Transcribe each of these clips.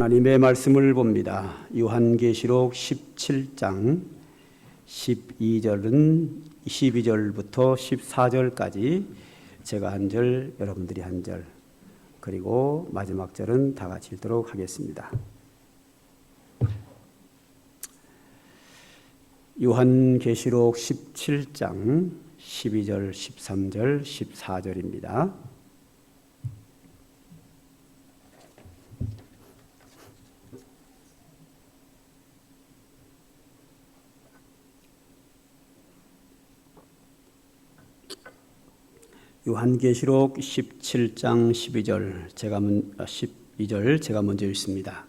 하나님의 말씀을 봅니다. 요한계시록 17장 12절부터 14절까지 제가 한 절, 여러분들이 한 절, 그리고 마지막 절은 다 같이 읽도록 하겠습니다. 요한계시록 17장 12절, 13절, 14절입니다. 요한계시록 17장 12절 제가 먼저 읽습니다.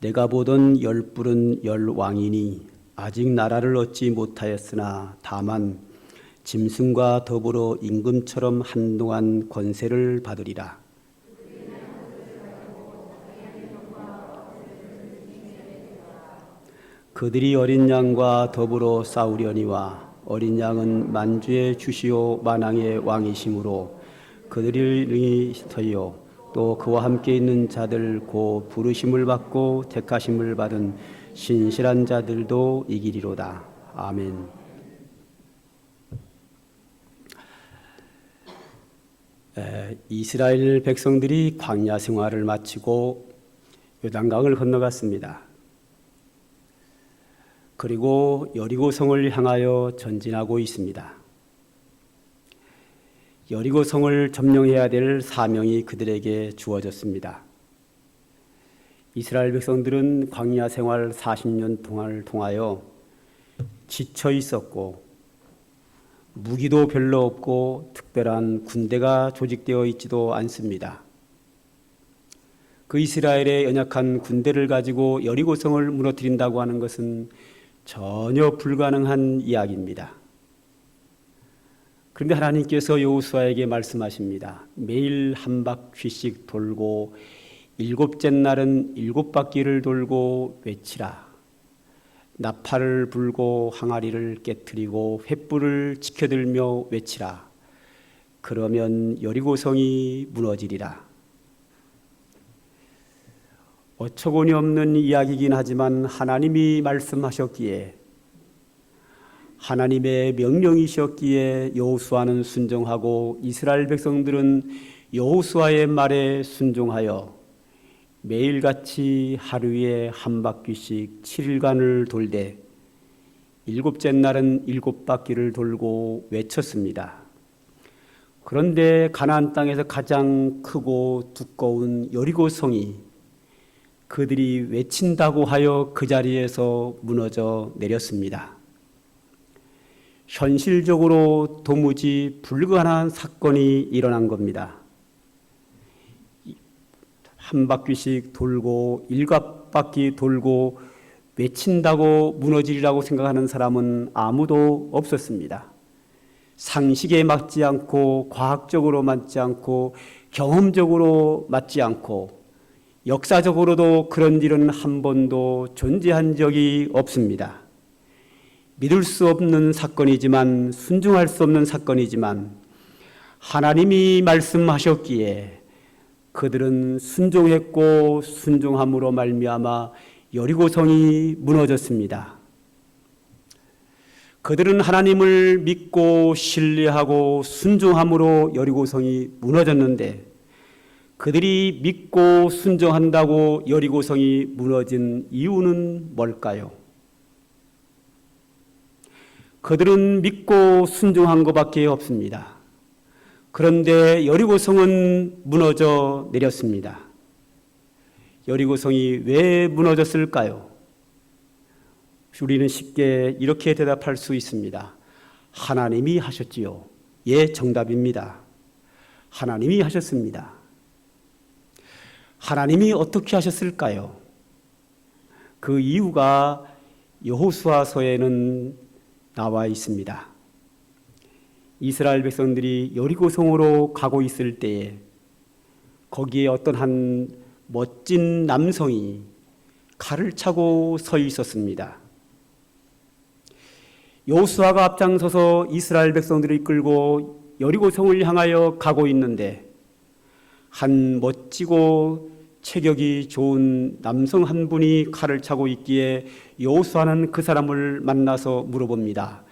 내가 보던 열뿔은 열 왕이니 아직 나라를 얻지 못하였으나 다만 짐승과 더불어 임금처럼 한동안 권세를 받으리라. 그들이 어린 양과 더불어 싸우려니와 어린 양은 만주의 주시오 만왕의 왕이심으로 그들이 터요 또 그와 함께 있는 자들 곧 부르심을 받고 택하심을 받은 신실한 자들도 이기리로다. 아멘. 이스라엘 백성들이 광야 생활을 마치고 요단강을 건너갔습니다. 그리고 여리고성을 향하여 전진하고 있습니다. 여리고성을 점령해야 될 사명이 그들에게 주어졌습니다. 이스라엘 백성들은 광야 생활 40년 동안을 통하여 지쳐 있었고 무기도 별로 없고 특별한 군대가 조직되어 있지도 않습니다. 그 이스라엘의 연약한 군대를 가지고 여리고성을 무너뜨린다고 하는 것은 전혀 불가능한 이야기입니다. 그런데 하나님께서 여호수아에게 말씀하십니다. 매일 한 바퀴씩 돌고 일곱째 날은 일곱 바퀴를 돌고 외치라. 나팔을 불고 항아리를 깨트리고 횃불을 치켜들며 외치라. 그러면 여리고성이 무너지리라. 어처구니 없는 이야기이긴 하지만 하나님이 말씀하셨기에 하나님의 명령이셨기에 여호수아는 순종하고 이스라엘 백성들은 여호수아의 말에 순종하여 매일같이 하루에 한 바퀴씩 7일간을 돌되 일곱째 날은 일곱 바퀴를 돌고 외쳤습니다. 그런데 가나안 땅에서 가장 크고 두꺼운 여리고성이 그들이 외친다고 하여 그 자리에서 무너져 내렸습니다. 현실적으로 도무지 불가능한 사건이 일어난 겁니다. 한 바퀴씩 돌고 일곱 바퀴 돌고 외친다고 무너지리라고 생각하는 사람은 아무도 없었습니다. 상식에 맞지 않고 과학적으로 맞지 않고 경험적으로 맞지 않고 역사적으로도 그런 일은 한 번도 존재한 적이 없습니다. 믿을 수 없는 사건이지만 순종할 수 없는 사건이지만 하나님이 말씀하셨기에 그들은 순종했고 순종함으로 말미암아 여리고성이 무너졌습니다. 그들은 하나님을 믿고 신뢰하고 순종함으로 여리고성이 무너졌는데 그들이 믿고 순종한다고 여리고성이 무너진 이유는 뭘까요? 그들은 믿고 순종한 것밖에 없습니다. 그런데 여리고성은 무너져 내렸습니다. 여리고성이 왜 무너졌을까요? 우리는 쉽게 이렇게 대답할 수 있습니다. 하나님이 하셨지요. 예, 정답입니다. 하나님이 하셨습니다. 하나님이 어떻게 하셨을까요? 그 이유가 여호수아서에는 나와 있습니다. 이스라엘 백성들이 여리고성으로 가고 있을 때에 거기에 어떤 한 멋진 남성이 칼을 차고 서 있었습니다. 여호수아가 앞장서서 이스라엘 백성들을 이끌고 여리고성을 향하여 가고 있는데 한 멋지고 체격이 좋은 남성 한 분이 칼을 차고 있기에 여호수아는 그 사람을 만나서 물어봅니다.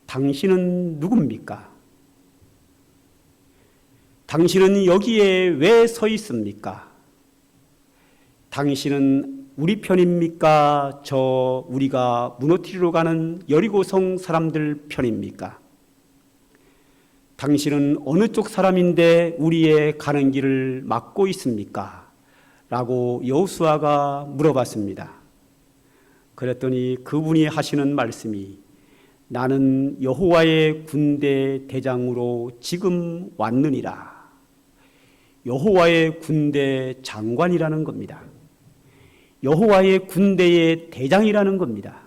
당신은 누굽니까? 당신은 여기에 왜 서 있습니까? 당신은 우리 편입니까? 우리가 무너뜨리러 가는 여리고성 사람들 편입니까? 당신은 어느 쪽 사람인데 우리의 가는 길을 막고 있습니까? 라고 여호수아가 물어봤습니다. 그랬더니 그분이 하시는 말씀이 나는 여호와의 군대 대장으로 지금 왔느니라. 여호와의 군대 장관이라는 겁니다. 여호와의 군대의 대장이라는 겁니다.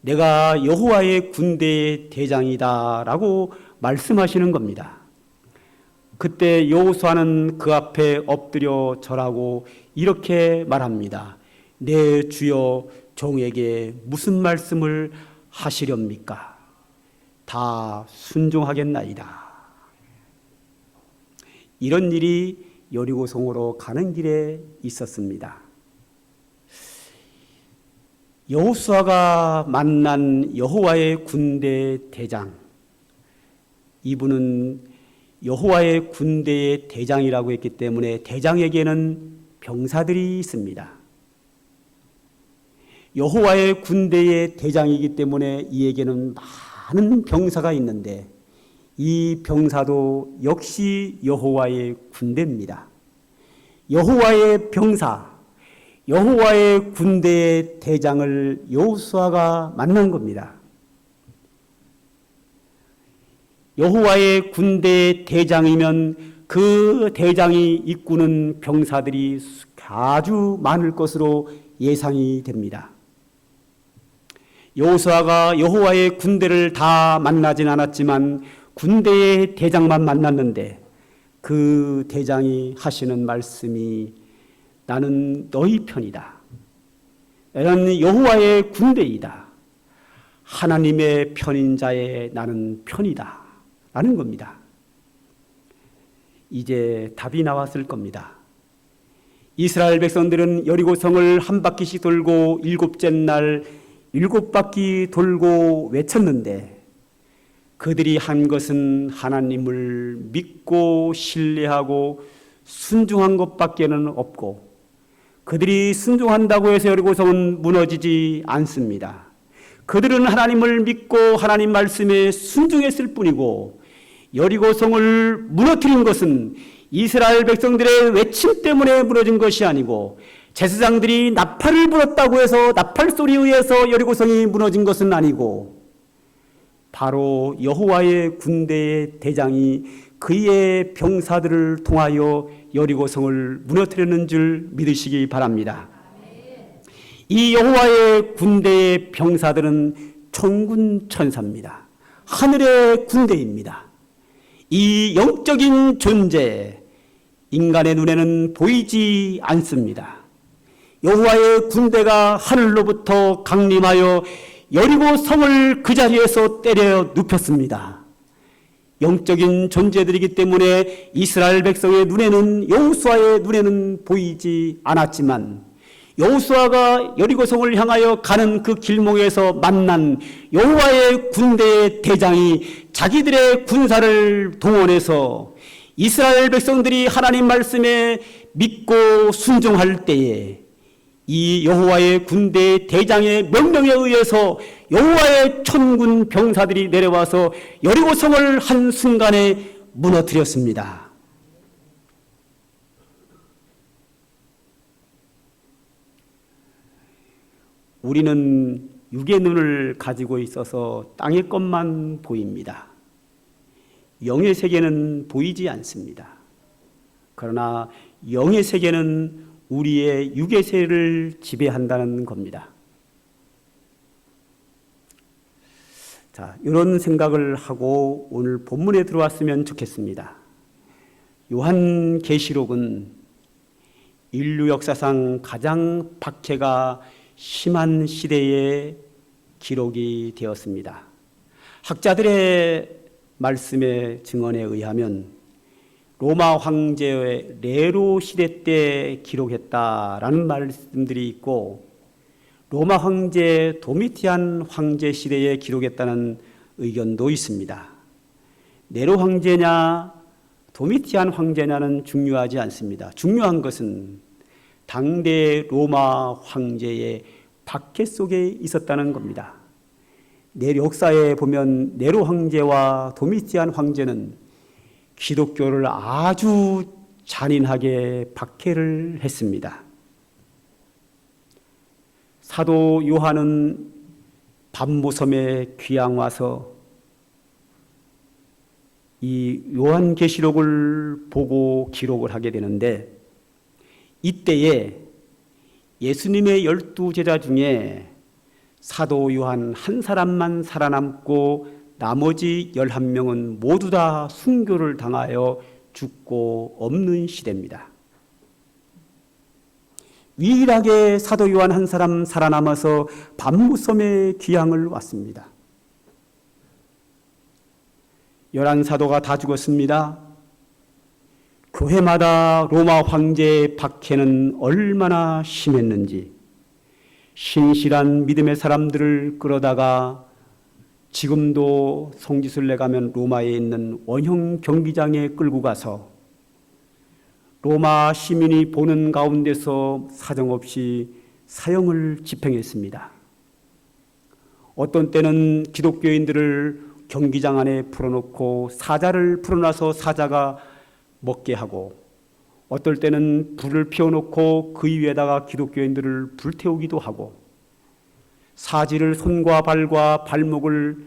내가 여호와의 군대의 대장이다라고 말씀하시는 겁니다. 그때 여호수아는 그 앞에 엎드려 절하고 이렇게 말합니다. 내 주여 종에게 무슨 말씀을 하시렵니까? 다 순종하겠나이다. 이런 일이 여리고성으로 가는 길에 있었습니다. 여호수아가 만난 여호와의 군대 대장, 이분은 여호와의 군대의 대장이라고 했기 때문에 대장에게는 병사들이 있습니다. 여호와의 군대의 대장이기 때문에 이에게는 많은 병사가 있는데 이 병사도 역시 여호와의 군대입니다. 여호와의 병사, 여호와의 군대의 대장을 여호수아가 만난 겁니다. 여호와의 군대의 대장이면 그 대장이 이끄는 병사들이 아주 많을 것으로 예상이 됩니다. 여호수아가 여호와의 군대를 다 만나진 않았지만 군대의 대장만 만났는데 그 대장이 하시는 말씀이 나는 너희 편이다. 나는 여호와의 군대이다. 하나님의 편인 자의 나는 편이다. 라는 겁니다. 이제 답이 나왔을 겁니다. 이스라엘 백성들은 여리고성을 한 바퀴씩 돌고 일곱째 날 7바퀴 돌고 외쳤는데 그들이 한 것은 하나님을 믿고 신뢰하고 순종한 것밖에는 없고 그들이 순종한다고 해서 여리고성은 무너지지 않습니다. 그들은 하나님을 믿고 하나님 말씀에 순종했을 뿐이고 여리고성을 무너뜨린 것은 이스라엘 백성들의 외침 때문에 무너진 것이 아니고 제사장들이 나팔을 불었다고 해서 나팔 소리에 의해서 여리고성이 무너진 것은 아니고 바로 여호와의 군대의 대장이 그의 병사들을 통하여 여리고성을 무너뜨리는 줄 믿으시기 바랍니다. 이 여호와의 군대의 병사들은 천군 천사입니다. 하늘의 군대입니다. 이 영적인 존재, 인간의 눈에는 보이지 않습니다. 여호와의 군대가 하늘로부터 강림하여 여리고 성을 그 자리에서 때려 눕혔습니다. 영적인 존재들이기 때문에 이스라엘 백성의 눈에는 여호수아의 눈에는 보이지 않았지만 여호수아가 여리고성을 향하여 가는 그 길목에서 만난 여호와의 군대의 대장이 자기들의 군사를 동원해서 이스라엘 백성들이 하나님 말씀에 믿고 순종할 때에 이 여호와의 군대의 대장의 명령에 의해서 여호와의 천군 병사들이 내려와서 여리고성을 한순간에 무너뜨렸습니다. 우리는 육의 눈을 가지고 있어서 땅의 것만 보입니다. 영의 세계는 보이지 않습니다. 그러나 영의 세계는 우리의 육의 세를 지배한다는 겁니다. 자, 이런 생각을 하고 오늘 본문에 들어왔으면 좋겠습니다. 요한계시록은 인류 역사상 가장 박해가 심한 시대에 기록이 되었습니다. 학자들의 말씀의 증언에 의하면 로마 황제의 네로 시대 때 기록했다라는 말씀들이 있고, 로마 황제 도미티안 황제 시대에 기록했다는 의견도 있습니다. 네로 황제냐 도미티안 황제냐는 중요하지 않습니다. 중요한 것은 당대 로마 황제의 박해 속에 있었다는 겁니다. 역사에 보면 네로 황제와 도미티안 황제는 기독교를 아주 잔인하게 박해를 했습니다. 사도 요한은 밤모섬에 귀양 와서 이 요한계시록을 보고 기록을 하게 되는데, 이때에 예수님의 12제자 중에 사도 요한 한 사람만 살아남고 나머지 11명은 모두 다 순교를 당하여 죽고 없는 시대입니다. 유일하게 사도 요한 한 사람 살아남아서 밤무섬에 귀향을 왔습니다. 11사도가 다 죽었습니다. 교회마다 로마 황제의 박해는 얼마나 심했는지, 신실한 믿음의 사람들을 끌어다가 지금도 성지순례 가면 로마에 있는 원형 경기장에 끌고 가서 로마 시민이 보는 가운데서 사정없이 사형을 집행했습니다. 어떤 때는 기독교인들을 경기장 안에 풀어놓고 사자를 풀어놔서 사자가 먹게 하고, 어떨 때는 불을 피워놓고 그 위에다가 기독교인들을 불태우기도 하고, 사지를 손과 발과 발목을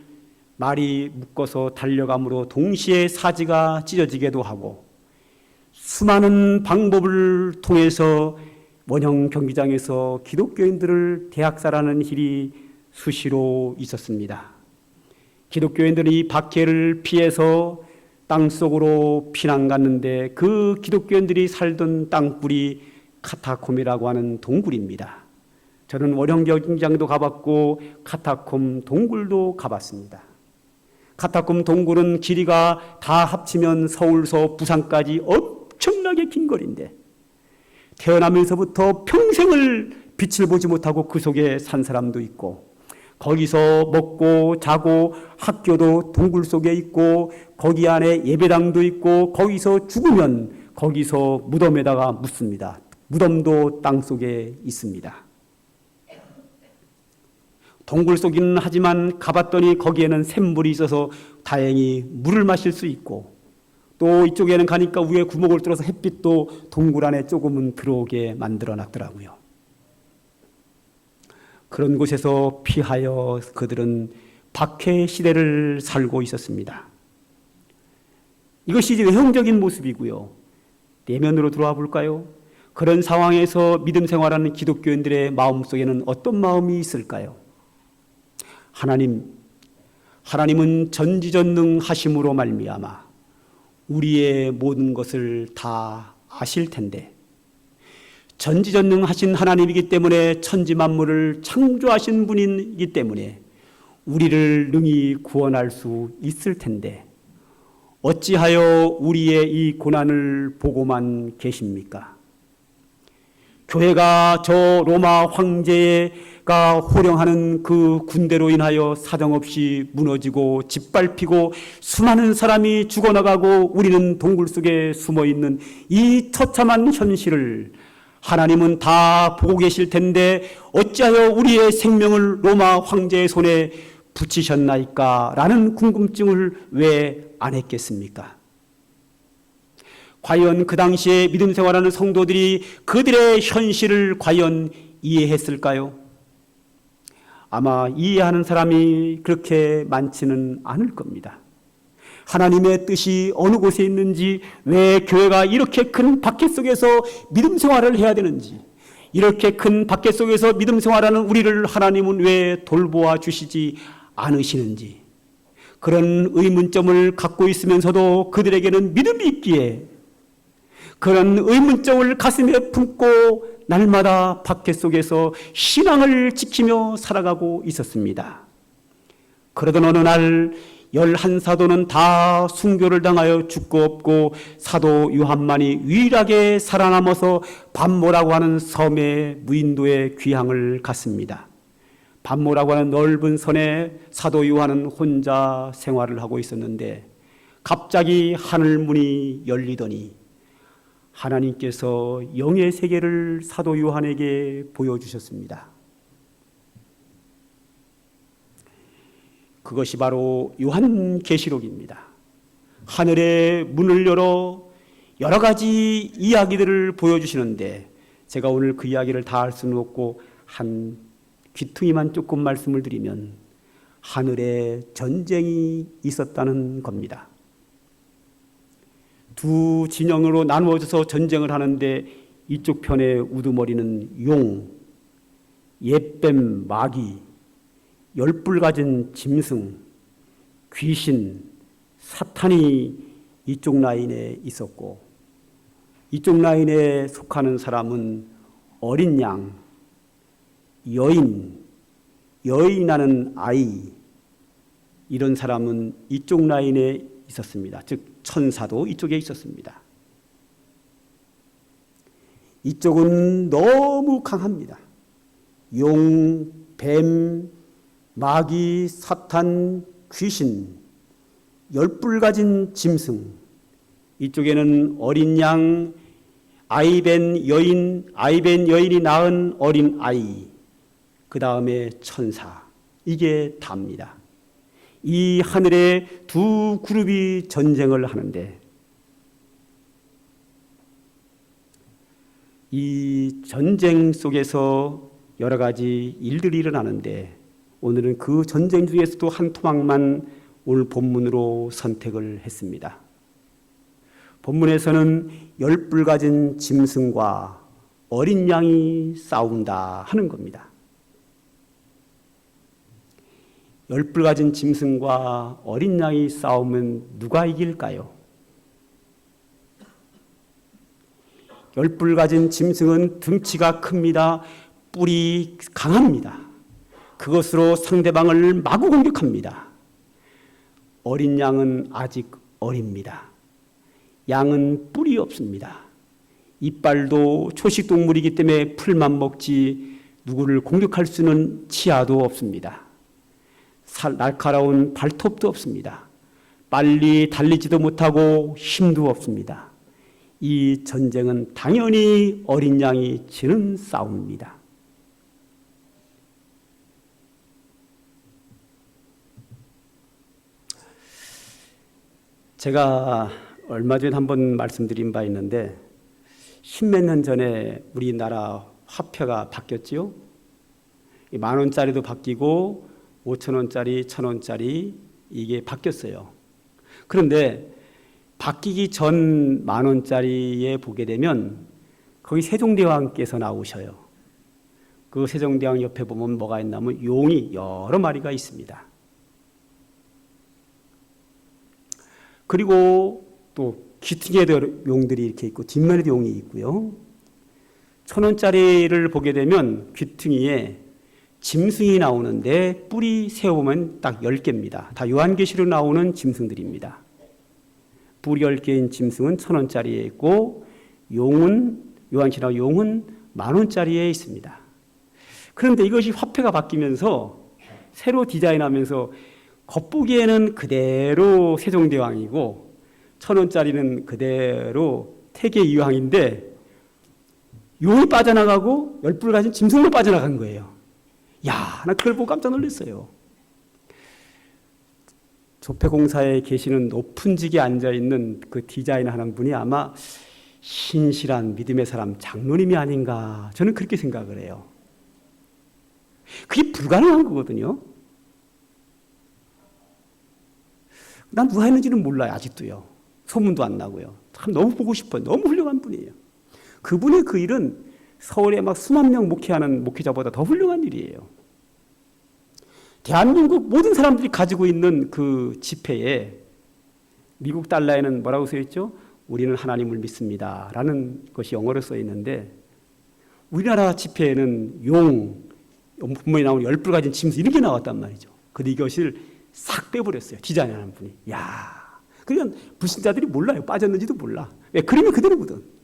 말이 묶어서 달려감으로 동시에 사지가 찢어지게도 하고, 수많은 방법을 통해서 원형 경기장에서 기독교인들을 대학살하는 일이 수시로 있었습니다. 기독교인들이 이 박해를 피해서 땅속으로 피난 갔는데, 그 기독교인들이 살던 땅굴이 카타콤이라고 하는 동굴입니다. 저는 원형 경기장도 가봤고 카타콤 동굴도 가봤습니다. 카타콤 동굴은 길이가 다 합치면 서울서 부산까지 엄청나게 긴 거리인데, 태어나면서부터 평생을 빛을 보지 못하고 그 속에 산 사람도 있고, 거기서 먹고 자고 학교도 동굴 속에 있고, 거기 안에 예배당도 있고, 거기서 죽으면 거기서 무덤에다가 묻습니다. 무덤도 땅 속에 있습니다. 동굴 속이긴 하지만 가봤더니 거기에는 샘물이 있어서 다행히 물을 마실 수 있고, 또 이쪽에는 가니까 위에 구멍을 뚫어서 햇빛도 동굴 안에 조금은 들어오게 만들어 놨더라고요. 그런 곳에서 피하여 그들은 박해 시대를 살고 있었습니다. 이것이 외형적인 모습이고요. 내면으로 들어와 볼까요? 그런 상황에서 믿음 생활하는 기독교인들의 마음속에는 어떤 마음이 있을까요? 하나님은 전지전능하심으로 말미암아 우리의 모든 것을 다 아실 텐데, 전지전능하신 하나님이기 때문에 천지 만물을 창조하신 분이기 때문에 우리를 능히 구원할 수 있을 텐데, 어찌하여 우리의 이 고난을 보고만 계십니까? 교회가 저 로마 황제가 호령하는 그 군대로 인하여 사정없이 무너지고 짓밟히고 수많은 사람이 죽어나가고 우리는 동굴 속에 숨어있는 이 처참한 현실을 하나님은 다 보고 계실 텐데, 어찌하여 우리의 생명을 로마 황제의 손에 붙이셨나이까? 라는 궁금증을 왜 안 했겠습니까? 과연 그 당시에 믿음 생활하는 성도들이 그들의 현실을 과연 이해했을까요? 아마 이해하는 사람이 그렇게 많지는 않을 겁니다. 하나님의 뜻이 어느 곳에 있는지, 왜 교회가 이렇게 큰 박해 속에서 믿음 생활을 해야 되는지, 이렇게 큰 박해 속에서 믿음 생활하는 우리를 하나님은 왜 돌보아 주시지 않으시는지, 그런 의문점을 갖고 있으면서도 그들에게는 믿음이 있기에 그런 의문점을 가슴에 품고 날마다 박해 속에서 신앙을 지키며 살아가고 있었습니다. 그러던 어느 날 11사도는 다 순교를 당하여 죽고 없고 사도 요한만이 유일하게 살아남아서 반모라고 하는 섬의 무인도에 귀향을 갔습니다. 반모라고 하는 넓은 선에 사도 요한은 혼자 생활을 하고 있었는데 갑자기 하늘 문이 열리더니 하나님께서 영의 세계를 사도 요한에게 보여주셨습니다. 그것이 바로 요한계시록입니다. 하늘의 문을 열어 여러 가지 이야기들을 보여주시는데 제가 오늘 그 이야기를 다 할 수는 없고 한 귀퉁이만 조금 말씀을 드리면 하늘에 전쟁이 있었다는 겁니다. 두 진영으로 나누어져서 전쟁을 하는데 이쪽 편의 우두머리는 용, 옛뱀, 마귀, 열불 가진 짐승, 귀신, 사탄이 이쪽 라인에 있었고 이쪽 라인에 속하는 사람은 어린 양, 여인하는 아이, 이런 사람은 이쪽 라인에 있었습니다. 즉 천사도 이쪽에 있었습니다. 이쪽은 너무 강합니다. 용, 뱀, 마귀, 사탄, 귀신, 열불 가진 짐승, 이쪽에는 어린 양, 아이벤 여인이 낳은 어린 아이, 그 다음에 천사, 이게 답니다. 이 하늘에 두 그룹이 전쟁을 하는데 이 전쟁 속에서 여러 가지 일들이 일어나는데 오늘은 그 전쟁 중에서도 한 토막만 오늘 본문으로 선택을 했습니다. 본문에서는 열불 가진 짐승과 어린 양이 싸운다 하는 겁니다. 열불 가진 짐승과 어린 양이 싸우면 누가 이길까요? 열불 가진 짐승은 등치가 큽니다. 뿔이 강합니다. 그것으로 상대방을 마구 공격합니다. 어린 양은 아직 어립니다. 양은 뿔이 없습니다. 이빨도 초식동물이기 때문에 풀만 먹지 누구를 공격할 수는 치아도 없습니다. 날카로운 발톱도 없습니다. 빨리 달리지도 못하고 힘도 없습니다. 이 전쟁은 당연히 어린 양이 지는 싸움입니다. 제가 얼마 전에 한번 말씀드린 바 있는데 10몇 년 전에 우리나라 화폐가 바뀌었지요. 10,000원짜리도 바뀌고 5,000원짜리, 1,000원짜리 이게 바뀌었어요. 그런데 바뀌기 전 10,000원짜리에 보게 되면 거기 세종대왕께서 나오셔요. 그 세종대왕 옆에 보면 뭐가 있냐면 용이 여러 마리가 있습니다. 그리고 또 귀퉁이에도 용들이 이렇게 있고 뒷면에도 용이 있고요. 1,000원짜리를 보게 되면 귀퉁이에 짐승이 나오는데 뿔이 세어보면 딱 10개입니다. 다 요한계시로 나오는 짐승들입니다. 뿔이 10개인 짐승은 1,000원짜리에 있고 요한계시로 용은 10,000원짜리에 있습니다. 그런데 이것이 화폐가 바뀌면서 새로 디자인하면서 겉보기에는 그대로 세종대왕이고 1,000원짜리는 그대로 태계 이황인데 용이 빠져나가고 열불 가진 짐승도 빠져나간 거예요. 야, 나 그걸 보고 깜짝 놀랐어요. 조폐공사에 계시는 높은 직에 앉아있는 그 디자인하는 분이 아마 신실한 믿음의 사람 장로님이 아닌가 저는 그렇게 생각을 해요. 그게 불가능한 거거든요. 난 누가 했는지는 몰라요. 아직도요. 소문도 안 나고요. 참 너무 보고 싶어요. 너무 훌륭한 분이에요. 그분의 그 일은 서울에 막 수만 명 목회하는 목회자보다 더 훌륭한 일이에요. 대한민국 모든 사람들이 가지고 있는 그 지폐에 미국 달러에는 뭐라고 써 있죠? 우리는 하나님을 믿습니다. 라는 것이 영어로 써 있는데 우리나라 지폐에는 용, 본문에 나오는 열불 가진 짐승 이런 게 나왔단 말이죠. 그런데 이것을 싹 빼버렸어요. 디자인하는 분이. 야, 그러니까 불신자들이 몰라요. 빠졌는지도 몰라. 왜? 그림이 그대로거든.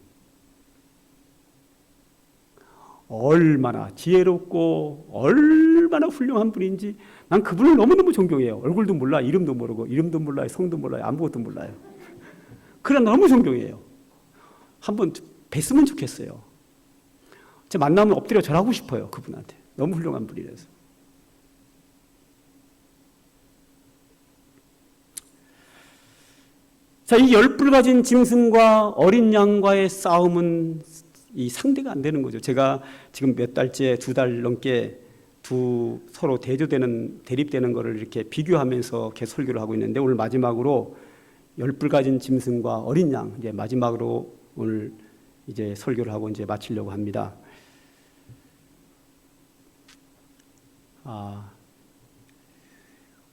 얼마나 지혜롭고 얼마나 훌륭한 분인지 난 그분을 너무너무 존경해요. 얼굴도 몰라, 이름도 모르고, 이름도 몰라요, 성도 몰라요, 아무것도 몰라요. 그러나 너무 존경해요. 한번 뵀으면 좋겠어요. 제 만나면 엎드려 절하고 싶어요. 그분한테. 너무 훌륭한 분이라서. 자, 이 열불 가진 짐승과 어린 양과의 싸움은 이 상대가 안 되는 거죠. 제가 지금 몇 달째, 2달 넘게 서로 대립되는 거를 이렇게 비교하면서 계속 설교를 하고 있는데, 오늘 마지막으로 열불 가진 짐승과 어린 양, 이제 마지막으로 오늘 이제 설교를 하고 이제 마치려고 합니다.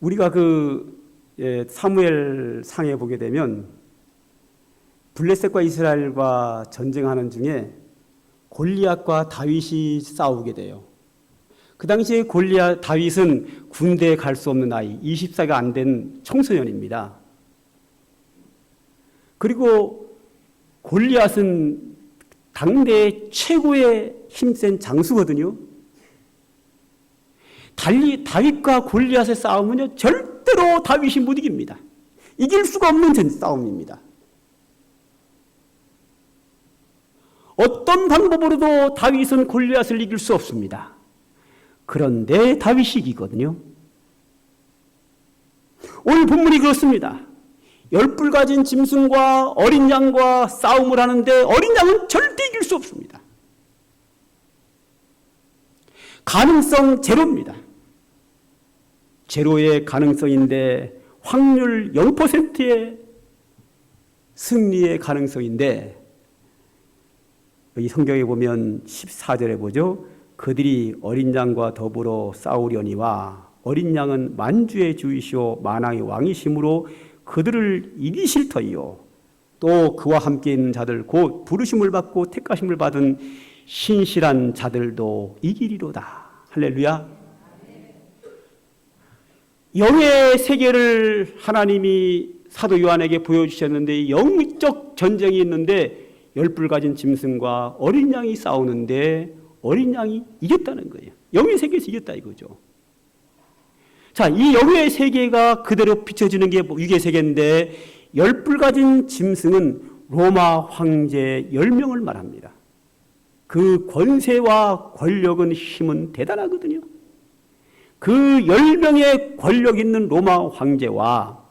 우리가 사무엘 상에 보게 되면 블레셋과 이스라엘과 전쟁하는 중에 골리앗과 다윗이 싸우게 돼요. 그 당시에 다윗은 군대에 갈 수 없는 아이, 20세가 안 된 청소년입니다. 그리고 골리앗은 당대 최고의 힘센 장수거든요. 달리 다윗과 골리앗의 싸움은요, 절대로 다윗이 못 이깁니다. 이길 수가 없는 싸움입니다. 어떤 방법으로도 다윗은 골리앗을 이길 수 없습니다. 그런데 다윗이 이기거든요. 오늘 본문이 그렇습니다. 열불 가진 짐승과 어린 양과 싸움을 하는데 어린 양은 절대 이길 수 없습니다. 가능성 제로입니다. 제로의 가능성인데, 확률 0%의 승리의 가능성인데, 이 성경에 보면 14절에 보죠. 그들이 어린 양과 더불어 싸우려니와 어린 양은 만주의 주이시오 만왕의 왕이심으로 그들을 이기실 터이요. 또 그와 함께 있는 자들 곧 부르심을 받고 택하심을 받은 신실한 자들도 이기리로다. 할렐루야. 영의 세계를 하나님이 사도 요한에게 보여주셨는데, 영적 전쟁이 있는데 열불 가진 짐승과 어린 양이 싸우는데 어린 양이 이겼다는 거예요. 영의 세계에서 이겼다 이거죠. 자, 이 영의 세계가 그대로 비춰지는 게 육의 세계인데, 열불 가진 짐승은 로마 황제 10명을 말합니다. 그 권세와 권력은 힘은 대단하거든요. 그 10명의 권력 있는 로마 황제와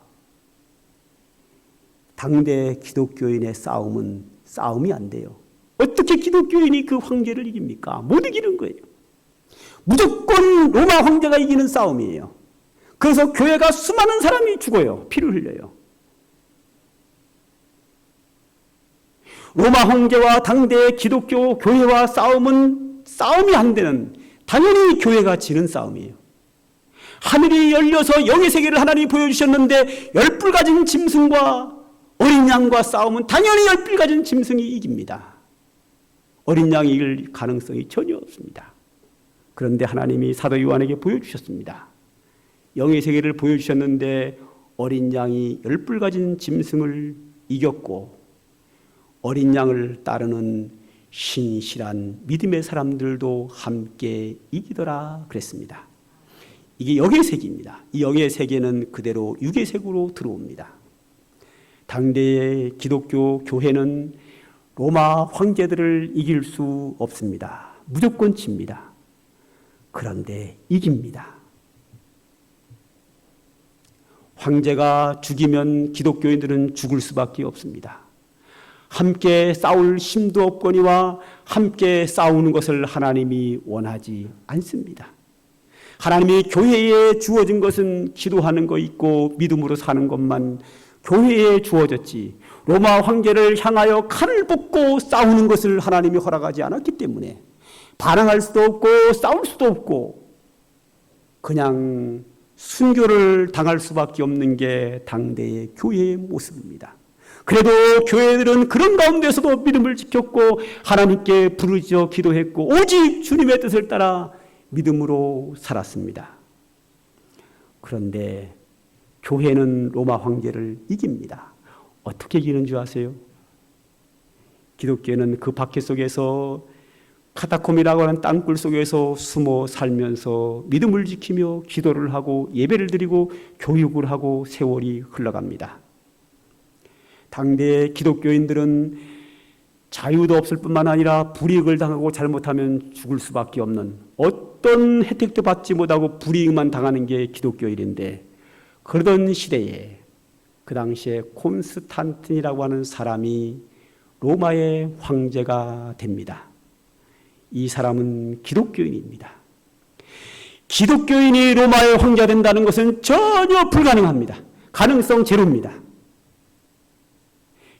당대 기독교인의 싸움이 안 돼요. 어떻게 기독교인이 그 황제를 이깁니까? 못 이기는 거예요. 무조건 로마 황제가 이기는 싸움이에요. 그래서 교회가 수많은 사람이 죽어요. 피를 흘려요. 로마 황제와 당대의 기독교 교회와 싸움이 안 되는, 당연히 교회가 지는 싸움이에요. 하늘이 열려서 영의 세계를 하나님이 보여주셨는데 열불 가진 짐승과 어린 양과 싸움은 당연히 열불 가진 짐승이 이깁니다. 어린 양이 이길 가능성이 전혀 없습니다. 그런데 하나님이 사도 요한에게 보여주셨습니다. 영의 세계를 보여주셨는데 어린 양이 열불 가진 짐승을 이겼고, 어린 양을 따르는 신실한 믿음의 사람들도 함께 이기더라 그랬습니다. 이게 영의 세계입니다. 이 영의 세계는 그대로 육의 세계로 들어옵니다. 당대의 기독교 교회는 로마 황제들을 이길 수 없습니다. 무조건 집니다. 그런데 이깁니다. 황제가 죽이면 기독교인들은 죽을 수밖에 없습니다. 함께 싸울 힘도 없거니와 함께 싸우는 것을 하나님이 원하지 않습니다. 하나님이 교회에 주어진 것은 기도하는 거 있고 믿음으로 사는 것만 교회에 주어졌지, 로마 황제를 향하여 칼을 뽑고 싸우는 것을 하나님이 허락하지 않았기 때문에 반항할 수도 없고 싸울 수도 없고 그냥 순교를 당할 수밖에 없는 게 당대의 교회의 모습입니다. 그래도 교회들은 그런 가운데서도 믿음을 지켰고 하나님께 부르짖어 기도했고 오직 주님의 뜻을 따라 믿음으로 살았습니다. 그런데 교회는 로마 황제를 이깁니다. 어떻게 이기는 줄 아세요? 기독교는 그 박해 속에서 카타콤이라고 하는 땅굴 속에서 숨어 살면서 믿음을 지키며 기도를 하고 예배를 드리고 교육을 하고 세월이 흘러갑니다. 당대 기독교인들은 자유도 없을 뿐만 아니라 불이익을 당하고 잘못하면 죽을 수밖에 없는, 어떤 혜택도 받지 못하고 불이익만 당하는 게 기독교인인데, 그러던 시대에 그 당시에 콘스탄틴이라고 하는 사람이 로마의 황제가 됩니다. 이 사람은 기독교인입니다. 기독교인이 로마의 황제가 된다는 것은 전혀 불가능합니다. 가능성 제로입니다.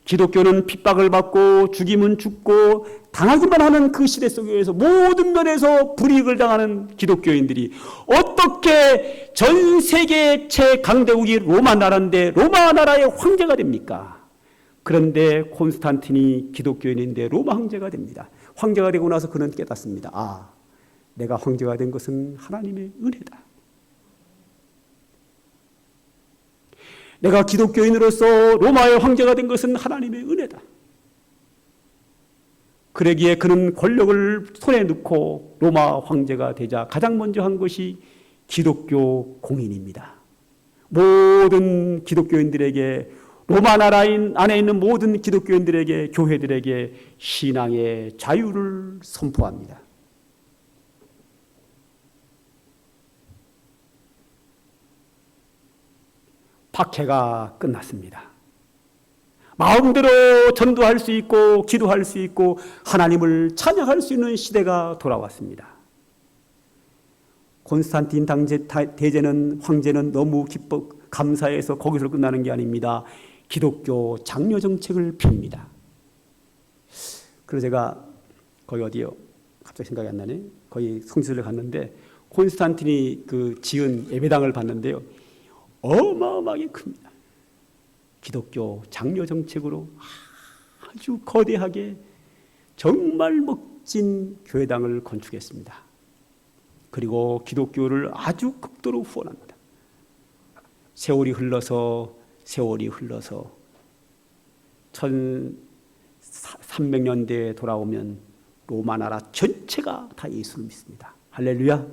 기독교는 핍박을 받고 죽이면 죽고 당하기만 하는 그 시대 속에서 모든 면에서 불이익을 당하는 기독교인들이 어떻게 전 세계 최강대국이 로마 나라인데 로마 나라의 황제가 됩니까? 그런데 콘스탄틴이 기독교인인데 로마 황제가 됩니다. 황제가 되고 나서 그는 깨닫습니다. 아, 내가 황제가 된 것은 하나님의 은혜다. 내가 기독교인으로서 로마의 황제가 된 것은 하나님의 은혜다. 그러기에 그는 권력을 손에 넣고 로마 황제가 되자 가장 먼저 한 것이 기독교 공인입니다. 모든 기독교인들에게, 로마 나라 안에 있는 모든 기독교인들에게, 교회들에게 신앙의 자유를 선포합니다. 박해가 끝났습니다. 마음대로 전도할 수 있고 기도할 수 있고 하나님을 찬양할 수 있는 시대가 돌아왔습니다. 콘스탄틴 대제는, 황제는 너무 기뻐 감사해서 거기서 끝나는 게 아닙니다. 기독교 장려 정책을 펴니다. 그래서 제가 거기 어디요? 갑자기 생각이 안 나네. 거기 성지를 갔는데 콘스탄틴이 그 지은 예배당을 봤는데요. 어마어마하게 큽니다. 기독교 장려 정책으로 아주 거대하게 정말 멋진 교회당을 건축했습니다. 그리고 기독교를 아주 극도로 후원합니다. 세월이 흘러서 1300년대에 돌아오면 로마 나라 전체가 다 예수를 믿습니다. 할렐루야.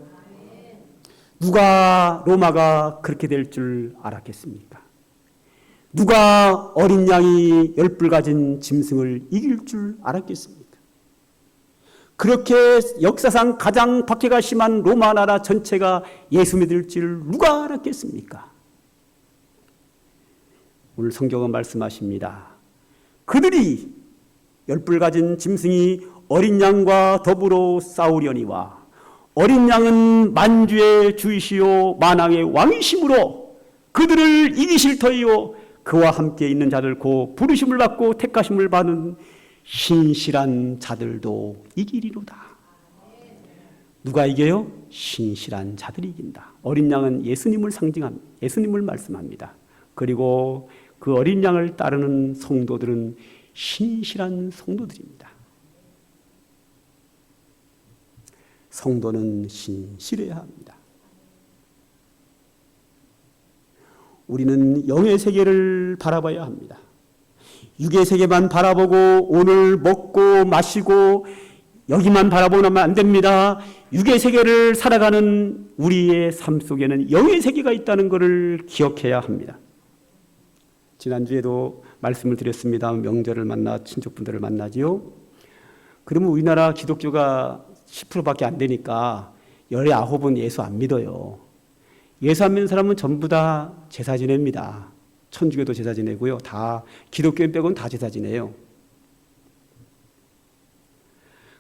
누가 로마가 그렇게 될 줄 알았겠습니까? 누가 어린 양이 10뿔 가진 짐승을 이길 줄 알았겠습니까? 그렇게 역사상 가장 박해가 심한 로마 나라 전체가 예수 믿을 줄 누가 알았겠습니까? 오늘 성경은 말씀하십니다. 그들이 10뿔 가진 짐승이 어린 양과 더불어 싸우려니와 어린 양은 만주의 주이시요 만왕의 왕이심으로 그들을 이기실 터이요 그와 함께 있는 자들 곧 부르심을 받고 택하심을 받은 신실한 자들도 이기리로다. 누가 이겨요? 신실한 자들이 이긴다. 어린 양은 예수님을 상징합니다. 예수님을 말씀합니다. 그리고 그 어린 양을 따르는 성도들은 신실한 성도들입니다. 성도는 신실해야 합니다. 우리는 영의 세계를 바라봐야 합니다. 육의 세계만 바라보고 오늘 먹고 마시고 여기만 바라보면 안 됩니다. 육의 세계를 살아가는 우리의 삶 속에는 영의 세계가 있다는 것을 기억해야 합니다. 지난주에도 말씀을 드렸습니다. 명절을 만나 친족분들을 만나지요. 그러면 우리나라 기독교가 10%밖에 안 되니까 19은 예수 안 믿어요. 예수 안 믿는 사람은 전부 다 제사 지냅니다. 천주교도 제사 지내고요. 다 기독교인 빼고는 다 제사 지내요.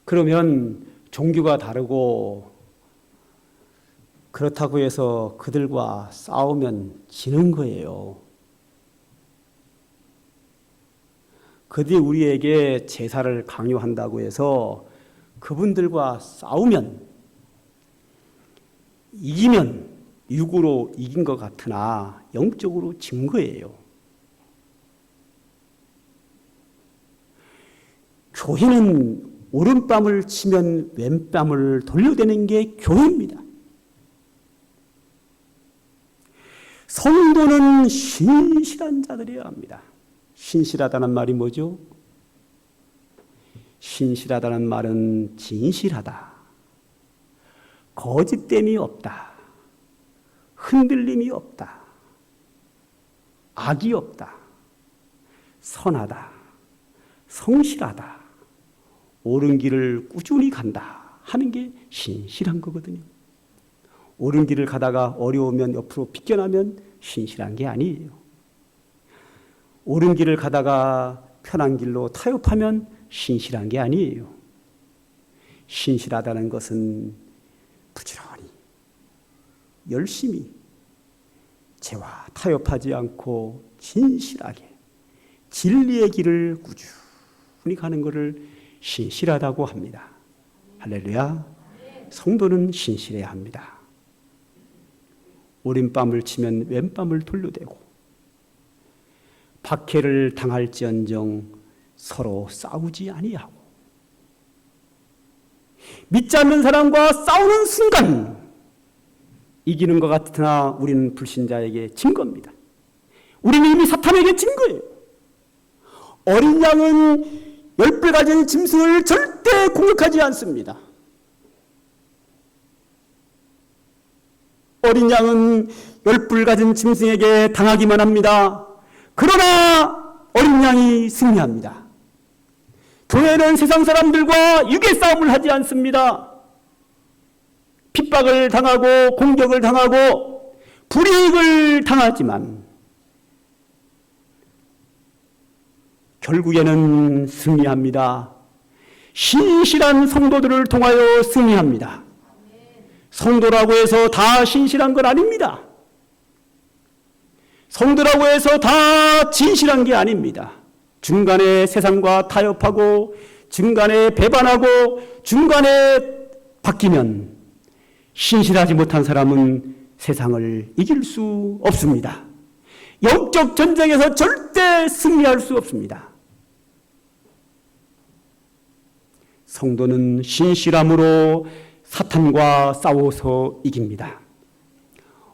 그러면 종교가 다르고 그렇다고 해서 그들과 싸우면 지는 거예요. 그들이 우리에게 제사를 강요한다고 해서 그분들과 싸우면 이기면 육으로 이긴 것 같으나 영적으로 진 거예요. 교회는 오른뺨을 치면 왼뺨을 돌려대는 게 교회입니다. 성도는 신실한 자들이어야 합니다. 신실하다는 말이 뭐죠? 신실하다는 말은 진실하다, 거짓됨이 없다, 흔들림이 없다, 악이 없다, 선하다, 성실하다, 옳은 길을 꾸준히 간다 하는 게 신실한 거거든요. 옳은 길을 가다가 어려우면 옆으로 비껴나면 신실한 게 아니에요. 옳은 길을 가다가 편한 길로 타협하면 신실한 게 아니에요. 신실하다는 것은 부지런히 열심히 죄와 타협하지 않고 진실하게 진리의 길을 꾸준히 가는 것을 신실하다고 합니다. 할렐루야. 성도는 신실해야 합니다. 오른밤을 치면 왼밤을 돌려대고, 박해를 당할지언정 서로 싸우지 아니하고, 믿지 않는 사람과 싸우는 순간 이기는 것 같으나 우리는 불신자에게 진 겁니다. 우리는 이미 사탄에게 진 거예요. 어린 양은 10배 가진 짐승을 절대 공격하지 않습니다. 어린 양은 10뿔 가진 짐승에게 당하기만 합니다. 그러나 어린 양이 승리합니다. 교회는 세상 사람들과 육의 싸움을 하지 않습니다. 핍박을 당하고 공격을 당하고 불이익을 당하지만 결국에는 승리합니다. 신실한 성도들을 통하여 승리합니다. 성도라고 해서 다 신실한 건 아닙니다. 성도라고 해서 다 진실한 게 아닙니다. 중간에 세상과 타협하고 중간에 배반하고 중간에 바뀌면 신실하지 못한 사람은 세상을 이길 수 없습니다. 영적 전쟁에서 절대 승리할 수 없습니다. 성도는 신실함으로 사탄과 싸워서 이깁니다.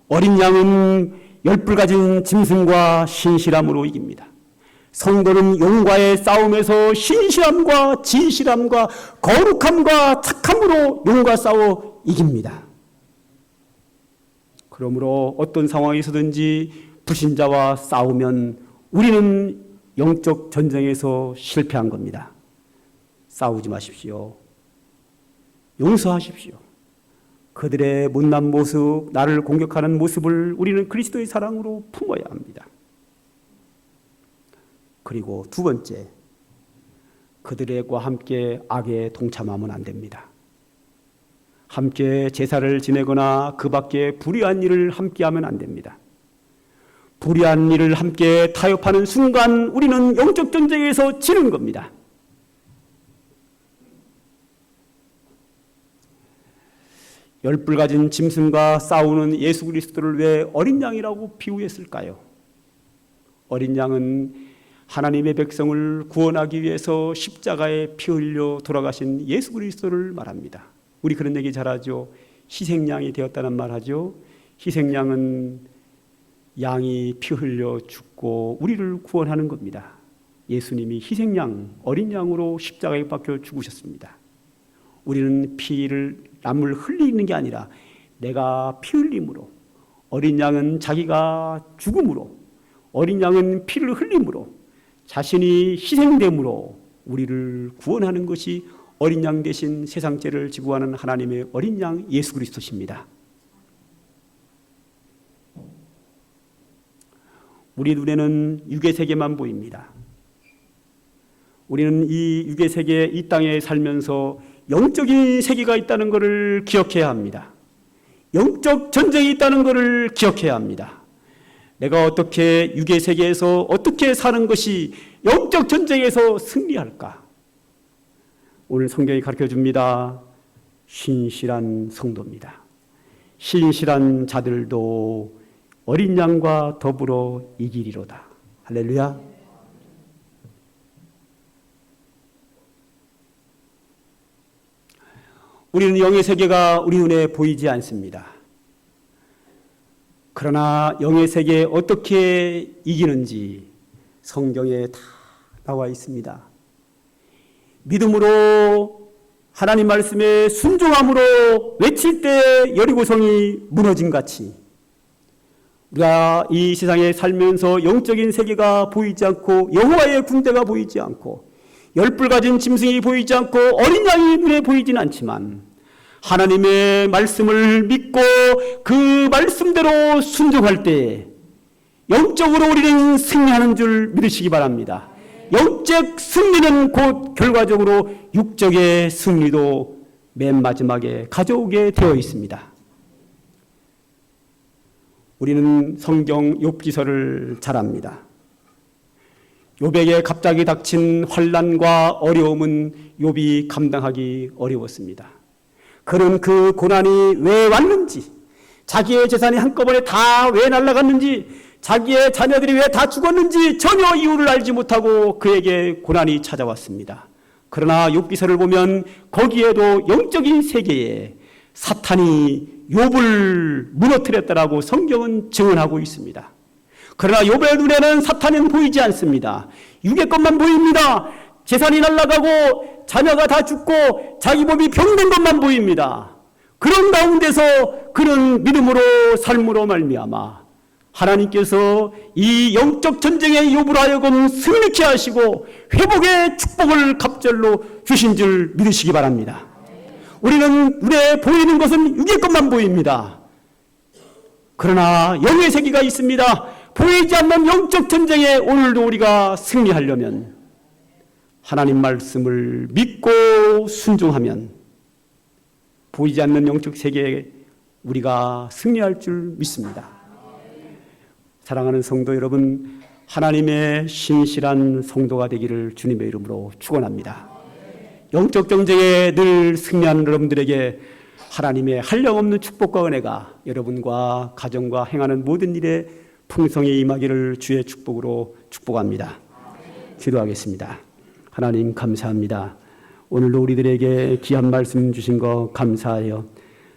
어린 양은 10뿔 가진 짐승과 신실함으로 이깁니다. 성도는 용과의 싸움에서 신실함과 진실함과 거룩함과 착함으로 용과 싸워 이깁니다. 그러므로 어떤 상황에서든지 불신자와 싸우면 우리는 영적 전쟁에서 실패한 겁니다. 싸우지 마십시오. 용서하십시오. 그들의 못난 모습, 나를 공격하는 모습을 우리는 그리스도의 사랑으로 품어야 합니다. 그리고 두 번째, 그들과 함께 악에 동참하면 안 됩니다. 함께 제사를 지내거나 그 밖에 불의한 일을 함께하면 안 됩니다. 불의한 일을 함께 타협하는 순간 우리는 영적 전쟁에서 지는 겁니다. 열뿔 가진 짐승과 싸우는 예수 그리스도를 왜 어린 양이라고 비유했을까요? 어린 양은 하나님의 백성을 구원하기 위해서 십자가에 피 흘려 돌아가신 예수 그리스도를 말합니다. 우리 그런 얘기 잘하죠. 희생양이 되었다는 말 하죠. 희생양은 양이 피 흘려 죽고 우리를 구원하는 겁니다. 예수님이 희생양, 어린 양으로 십자가에 박혀 죽으셨습니다. 우리는 남을 흘리는 게 아니라 내가 피 흘림으로, 어린 양은 자기가 죽음으로, 어린 양은 피를 흘림으로, 자신이 희생됨으로 우리를 구원하는 것이 어린 양 대신 세상 죄를 지고 가는 하나님의 어린 양 예수 그리스도십니다. 우리 눈에는 육의 세계만 보입니다. 우리는 이 육의 세계, 이 땅에 살면서 영적인 세계가 있다는 것을 기억해야 합니다. 영적 전쟁이 있다는 것을 기억해야 합니다. 내가 어떻게 육의 세계에서 어떻게 사는 것이 영적 전쟁에서 승리할까? 오늘 성경이 가르쳐줍니다. 신실한 성도입니다. 신실한 자들도 어린 양과 더불어 이기리로다. 할렐루야. 우리는 영의 세계가 우리 눈에 보이지 않습니다. 그러나 영의 세계 어떻게 이기는지 성경에 다 나와 있습니다. 믿음으로 하나님 말씀에 순종함으로 외칠 때 여리고성이 무너진 같이 우리가 이 세상에 살면서 영적인 세계가 보이지 않고 여호와의 군대가 보이지 않고 열불 가진 짐승이 보이지 않고 어린 양이 눈에 보이진 않지만 하나님의 말씀을 믿고 그 말씀대로 순종할 때 영적으로 우리는 승리하는 줄 믿으시기 바랍니다. 영적 승리는 곧 결과적으로 육적의 승리도 맨 마지막에 가져오게 되어 있습니다. 우리는 성경 욥기서를 잘 압니다. 욥에게 갑자기 닥친 환난과 어려움은 욥이 감당하기 어려웠습니다. 그는 그 고난이 왜 왔는지, 자기의 재산이 한꺼번에 다 왜 날아갔는지, 자기의 자녀들이 왜 다 죽었는지 전혀 이유를 알지 못하고 그에게 고난이 찾아왔습니다. 그러나 욥기서를 보면 거기에도 영적인 세계에 사탄이 욥을 무너뜨렸다라고 성경은 증언하고 있습니다. 그러나 욥의 눈에는 사탄은 보이지 않습니다. 육의 것만 보입니다. 재산이 날아가고 자녀가 다 죽고 자기 몸이 병든 것만 보입니다. 그런 가운데서 그는 믿음으로 삶으로 말미암아 하나님께서 이 영적 전쟁에 욥으로 하여금 승리케 하시고 회복의 축복을 갑절로 주신 줄 믿으시기 바랍니다. 우리는 눈에 보이는 것은 육의 것만 보입니다. 그러나 영의 세계가 있습니다. 보이지 않는 영적 전쟁에 오늘도 우리가 승리하려면 하나님 말씀을 믿고 순종하면 보이지 않는 영적 세계에 우리가 승리할 줄 믿습니다. 사랑하는 성도 여러분, 하나님의 신실한 성도가 되기를 주님의 이름으로 축원합니다. 영적 전쟁에 늘 승리하는 여러분들에게 하나님의 한량없는 축복과 은혜가 여러분과 가정과 행하는 모든 일에 풍성히 임하기를 주의 축복으로 축복합니다. 기도하겠습니다. 하나님 감사합니다. 오늘도 우리들에게 귀한 말씀 주신 거 감사하여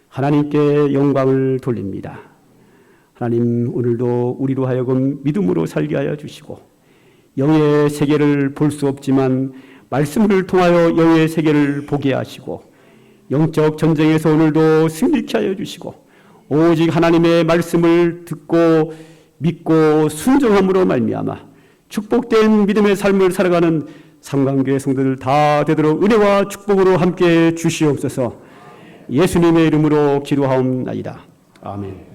하나님께 영광을 돌립니다. 하나님, 오늘도 우리로 하여금 믿음으로 살게 하여 주시고 영의 세계를 볼 수 없지만 말씀을 통하여 영의 세계를 보게 하시고 영적 전쟁에서 오늘도 승리케 하여 주시고 오직 하나님의 말씀을 듣고 믿고 순종함으로 말미암아 축복된 믿음의 삶을 살아가는 삼강교회 성도들 다 되도록 은혜와 축복으로 함께 주시옵소서. 예수님의 이름으로 기도하옵나이다. 아멘.